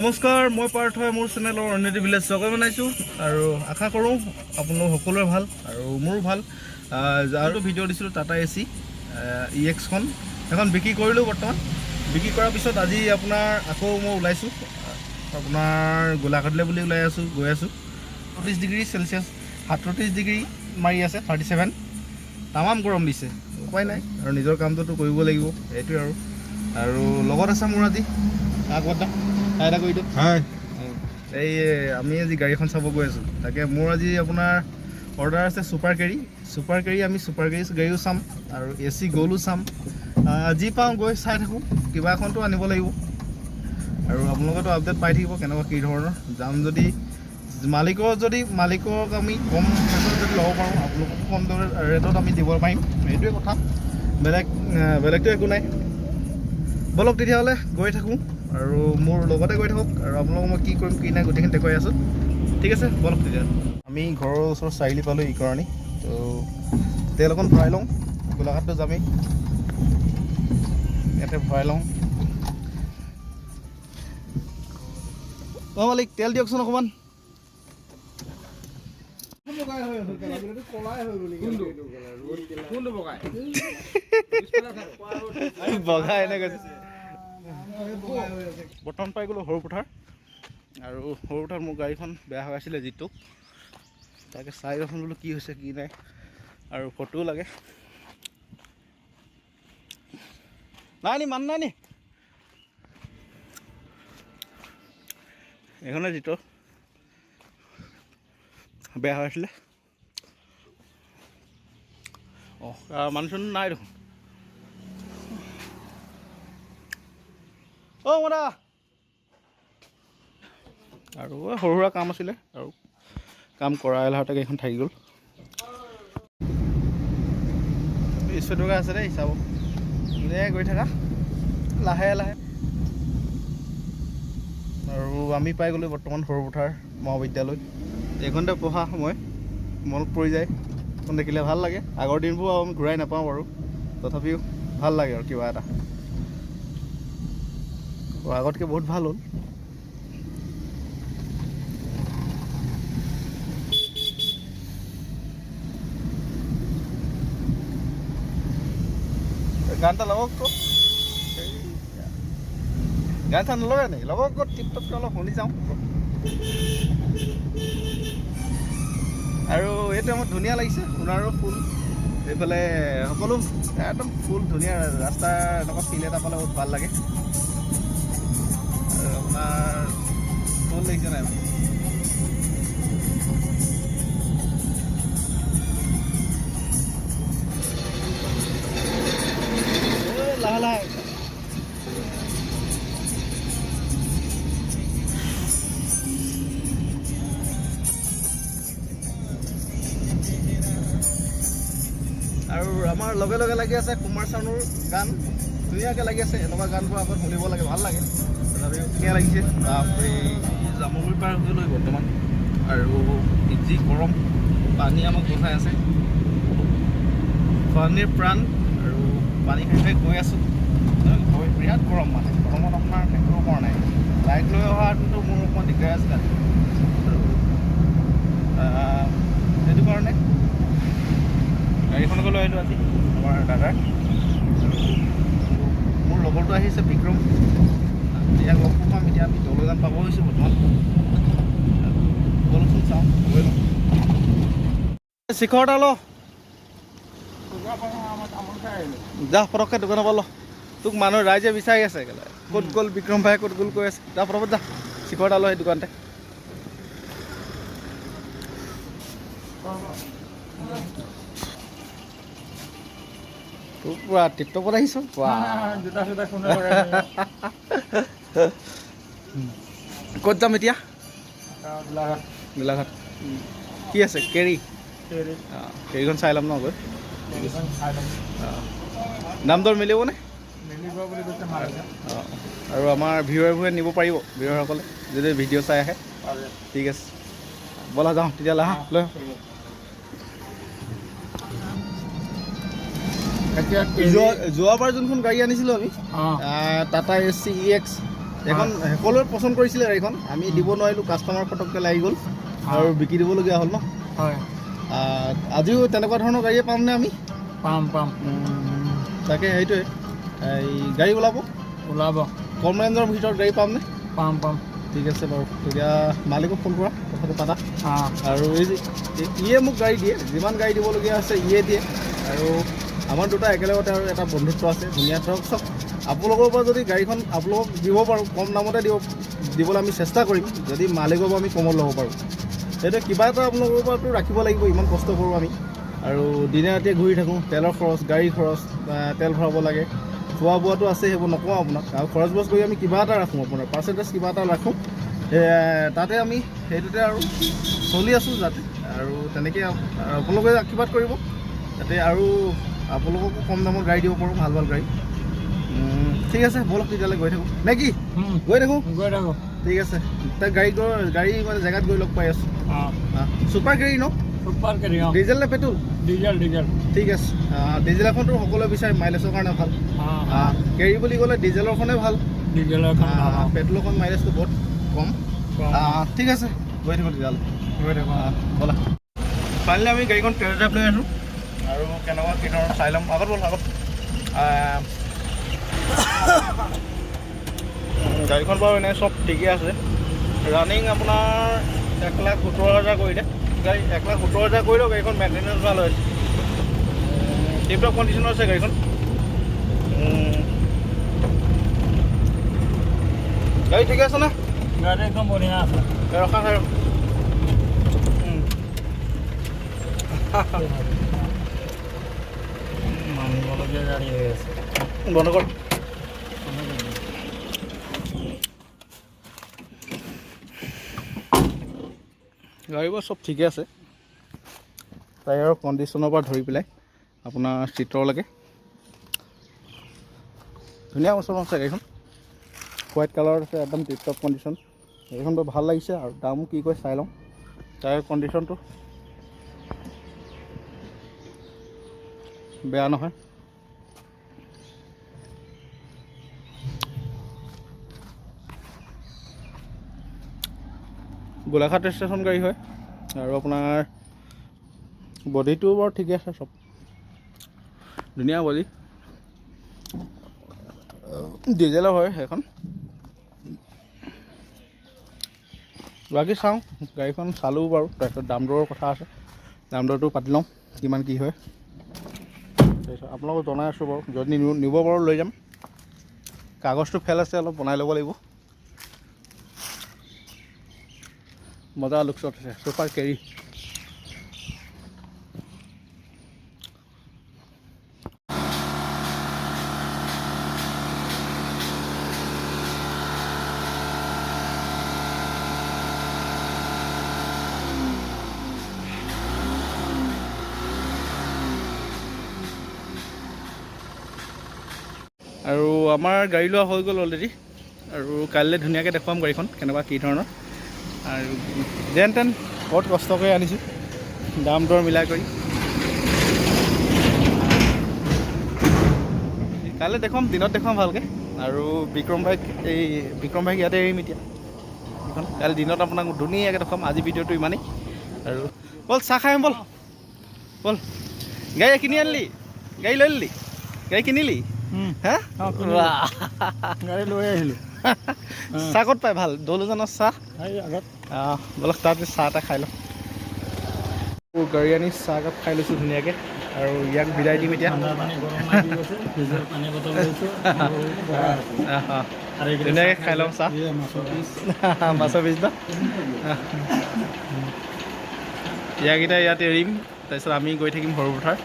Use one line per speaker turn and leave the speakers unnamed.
নমস্কাৰ, মই পাৰ্থই মোৰ চেনেলৰ অন্যটি ভিলেজ স্বাগতম জনাইছোঁ আৰু আশা কৰোঁ আপোনালোক সকলোৰে ভাল আৰু মোৰো ভাল। আৰু ভিডিঅ' দিছিলোঁ টাটা এচি EX-খন এখন বিক্ৰী কৰিলোঁ। বৰ্তমান বিক্ৰী কৰাৰ পিছত আজি আপোনাৰ আকৌ মই ওলাইছোঁ, আপোনাৰ গোলাঘাটলৈ বুলি গৈ আছোঁ 38 ডিগ্ৰী চেলচিয়াছ 37 ডিগ্ৰী মাৰি আছে, 37 তামাম গৰম দিছে। উপায় নাই আৰু নিজৰ কামটোতো কৰিব লাগিব, এইটোৱে আৰু লগত আছে মোৰ আজি আগত এটা কৰি দিওঁ। এই আমি আজি গাড়ীখন চাব গৈ আছোঁ, তাকে মোৰ আজি আপোনাৰ অৰ্ডাৰ আছে ছুপাৰ কেৰি। আমি ছুপাৰ কেৰি গাড়ীও চাম আৰু AC গ'লো চাম, যি পাওঁ গৈ চাই থাকোঁ। কিবা এখনতো আনিব লাগিব আৰু আপোনালোকেতো আপডেট পাই থাকিব কেনেকুৱা কি ধৰণৰ যাম। যদি মালিকক আমি কম ৰেটত যদি ল'ব পাৰোঁ, আপোনালোকক কম ৰেটত আমি দিব পাৰিম, সেইটোৱে কথা। বেলেগটো একো নাই। বলক তেতিয়াহ'লে গৈ থাকোঁ আৰু মোৰ লগতে গৈ থাকক আৰু আপোনালোকক মই কি কৰিম কি নাই গোটেইখিনি দেখুৱাই আছোঁ। ঠিক আছে, বলক তেতিয়া। আমি ঘৰৰ ওচৰত চাৰিআলি পালোঁ ইকৰাণী, তো তেল অকণ ভৰাই লওঁ। গোলাঘাটটো যামেই, ইয়াতে ভৰাই লওঁ। মালিক তেল দিয়কচোন অকণমান। বগাই এনে কৈছে। বৰ্তমান পাই গ'লোঁ সৰুপথাৰ, আৰু সৰুপথাৰত মোৰ গাড়ীখন বেয়া হৈ আছিলে যিটো, তাকে চাই দেখোন বোলো কি হৈছে কি নাই, আৰু ফটোও লাগে। নাই নি মানুহ নাই নি এইখনে যিটো বেয়া হৈ আছিলে। মানুহ চানুহ নাই দেখোন। মৰা আৰু সৰু সুৰা কাম আছিলে, আৰু কাম কৰা এলাহতে গাড়ীখন থাকি গ'ল। 20 টকা আছে দেই, চাব এনেই গৈ থাকা লাহে লাহে। আৰু আমি পাই গ'লোঁ বৰ্তমান সৰুপথাৰ মহাবিদ্যালয়। এইখনতে পঢ়া সময় মনত পৰি যায়, এখন দেখিলে ভাল লাগে। আগৰ দিনবোৰ আমি ঘূৰাই নাপাওঁ বাৰু, তথাপিও ভাল লাগে আৰু কিবা এটা। আগতকৈ বহুত ভাল হ'ল। গান এটা লগক ক'ত গান চান নলগাই নেকি? লগক ক'ত টিপটপকৈ অলপ শুনি যাওঁ। আৰু এইটো আমাৰ ধুনীয়া লাগিছে, সোণাৰু ফুল এইফালে সকলো একদম ফুল ধুনীয়া। ৰাস্তা এনেকুৱা ফিল এটা পালে বহুত ভাল লাগে। আৰু আপোনাৰ ফুল দেখিছে নাই? লাহে লাহে আৰু আমাৰ লগে লগে লাগি আছে কুমাৰ চানুৰ গান, ধুনীয়াকৈ লাগি আছে। এনেকুৱা গানবোৰ আগত শুনিব লাগে, ভাল লাগে। তথাপিও ধুনীয়া লাগিছে। জামুগুৰি পাৰ হৈ লৈ বৰ্তমান, আৰু যি গৰম, পানী আমাক বচাই আছে। পানীৰ প্ৰাণ, আৰু পানী খাই খাই গৈ আছোঁ। বিৰাট গৰম, মানে গৰমত আপোনাৰ থাকিব পৰা নাই। বাইক লৈ অহাটো মোৰ অকণমান দিগদাৰ আছিলে, সেইটো কাৰণে গাড়ীখনকে লৈ আহিলোঁ আজি আমাৰ দাদাৰ। মোৰ লগৰটো আহিছে বিক্ৰম, ইয়াক লগ পাম। এতিয়া আমি দলগান পাব হৈছোঁ বৰ্তমান। বলচোন চাওঁ, গৈ লওঁ। শিখৰ এটা ল, যা পটককৈ দোকানৰ পৰা ল। তোক মানুহ ৰাইজে বিচাৰি আছে, ক'ত গ'ল বিক্ৰম ভাই, ক'ত গ'ল কৈ আছে। যা পটকত যা, শিখৰ এটা ল সেই দোকানতে। তোৰ পুৰা টিপটপত আহিছোঁ। ক'ত যাম এতিয়া? গোলাঘাট। কি আছে? কেৰি। কেৰিখন চাই ল'ম ন গৈ। দাম দৰ মিলিবনে? আৰু আমাৰ ভিউৱাৰবোৰে নিব পাৰিব, ভিউৱাৰসকলে যদি ভিডিঅ' চাই আহে। ঠিক আছে, ব'লা যাওঁ তেতিয়াহ'লে। লৈ যোৱাবাৰ যোনখন গাড়ী আনিছিলোঁ আমি, টাটা এচি EX, এখন সকলোৱে পচন্দ কৰিছিলে গাড়ীখন আমি দিব নোৱাৰিলোঁ কাষ্টমাৰ ফটককৈ লাগি গ'ল আৰু বিকি দিবলগীয়া হ'ল ন
হয়
আজিও তেনেকুৱা ধৰণৰ গাড়ীয়ে পামনে আমি
পাম
তাকে সেইটোৱে এই গাড়ী ওলাব কম ৰেঞ্জৰ ভিতৰত গাড়ী পামনে
পাম
ঠিক আছে বাৰু তেতিয়া মালিকক ফোন কৰা কথাটো পাতা আৰু এই ইয়ে মোক গাড়ী দিয়ে যিমান গাড়ী দিবলগীয়া আছে ইয়ে দিয়ে আৰু আমাৰ দুটা একেলগতে আৰু এটা বন্ধুত্ব আছে ধুনীয়া ধৰক চব আপোনালোকৰ পৰা যদি গাড়ীখন আপোনালোকক দিব পাৰোঁ কম দামতে দিবলৈ আমি চেষ্টা কৰিম যদি মালিকৰ পৰা আমি কমত ল'ব পাৰোঁ সেইটো কিবা এটা আপোনালোকৰ পৰাতো ৰাখিব লাগিব ইমান কষ্ট কৰোঁ আমি আৰু দিনে ৰাতিয়ে ঘূৰি থাকোঁ তেলৰ খৰচ গাড়ী খৰচ তেল ভৰাব লাগে খোৱা বোৱাটো আছে সেইবোৰ নকওঁ আপোনাক আৰু খৰচ বছ কৰি আমি কিবা এটা ৰাখোঁ আপোনাৰ পাৰ্চেণ্টেজ কিবা এটা ৰাখোঁ তাতে আমি সেইটোতে আৰু চলি আছোঁ যাতে আৰু তেনেকৈ আপোনালোকে আশীৰ্বাদ কৰিব যাতে আৰু আপোনালোককো কম দামত গাড়ী দিব পাৰোঁ ভাল গাড়ী ঠিক আছে ব'লক তেতিয়ালৈ গৈ থাকোঁ নে কি গৈ থাকোঁ ঠিক আছে তাক গাড়ী মানে জেগাত গৈ লগ পাই আছোঁ ছুপাৰ কেৰি ন ডিজেল নে পেট্ৰল
ডিজেল
ঠিক আছে ডিজেল এখনতো সকলোৱে বিচাৰে মাইলেজৰ কাৰণে ভাল কেৰি বুলি ক'লে ডিজেলৰখনে ভাল পেট্ৰলখন মাইলেজটো বহুত কম ঠিক আছে গৈ থাকোঁ তেতিয়াহ'লে ব'লা ফাইনেলি আমি গাড়ীখন টেষ্ট ড্ৰাইভ লৈ আছোঁ আৰু কেনেকুৱা কি ধৰণৰ চাই ল'ম আগত ব'ল আগত গাড়ীখন বাৰু এনেই চব ঠিকে আছে ৰানিং আপোনাৰ 1,70,000 কৰিলে গাড়ী 1,70,000 কৰিলেও গাড়ীখন মেইনটেনেঞ্চ ভাল হৈছে টিপটপ কণ্ডিশ্যনৰ আছে গাড়ীখন গাড়ী ঠিকে আছে নে
গাড়ী একদম বঢ়িয়া আছে
ৰখা খাই
মানিবলগীয়া গাড়ী হৈ আছে
বন্ধ কৰ গাড়ীবোৰ চব ঠিকে আছে টায়াৰৰ কণ্ডিশ্যনৰ পৰা ধৰি পেলাই আপোনাৰ চিটৰলৈকে ধুনীয়া বস্তু আছে গাড়ীখন হোৱাইট কালাৰত আছে একদম টিপটপ কণ্ডিশ্যন গাড়ীখন বৰ ভাল লাগিছে আৰু দামো কি কয় চাই লওঁ টায়াৰ কণ্ডিশ্যনটো বেয়া নহয় গোলাঘাট ষ্টেচন গাড়ী হয় আৰু আপোনাৰ বডিটো বাৰু ঠিকে আছে চব ধুনীয়া বডি ডিজেলৰ হয় সেইখন বাকী চাওঁ গাড়ীখন চালোঁ বাৰু তাৰপিছত দাম দৰৰ কথা আছে দাম দৰটো পাতি লওঁ কিমান কি হয় তাৰপিছত আপোনালোকক জনাই আছোঁ বাৰু যদি নিব পাৰোঁ লৈ যাম কাগজটো ফেল আছে অলপ বনাই ল'ব লাগিব মজা লুকছত আছে ছুপাৰ কেৰি আৰু আমাৰ গাড়ী লোৱা হৈ গ'ল অলৰেডি আৰু কাইলৈ ধুনীয়াকৈ দেখুৱাম গাড়ীখন কেনেকুৱা কি ধৰণৰ আৰু যেন তেন বহুত কষ্ট কৰি আনিছোঁ দাম দৰ মিলাই কৰি কাইলৈ দেখুৱাম দিনত দেখুৱাম ভালকৈ আৰু বিক্ৰম ভাইক ইয়াতে এৰিম এতিয়া এইখন কাইলৈ দিনত আপোনাক ধুনীয়াকৈ দেখুৱাম আজি ভিডিঅ'টো ইমানেই আৰু ব'ল চাহ খাই ব'ল গাড়ী কিনি আনিলি গাড়ী লৈ ল'লি গাড়ী কিনিলি হা
গাড়ী লৈ আহিলোঁ
চাহ ক'ত পায় ভাল দৌলুজানৰ চাহ
আগত
ব'লক তাত চাহ এটা খাই লওঁ গাড়ী আনি চাহ একাপ খাই লৈছোঁ ধুনীয়াকৈ আৰু ইয়াক বিদায় দিম এতিয়া ধুনীয়াকৈ খাই লওঁ চাহ মাছৰ পিচ ন ইয়াক এতিয়া ইয়াত এৰিম তাৰপিছত আমি গৈ থাকিম সৰুপথাৰ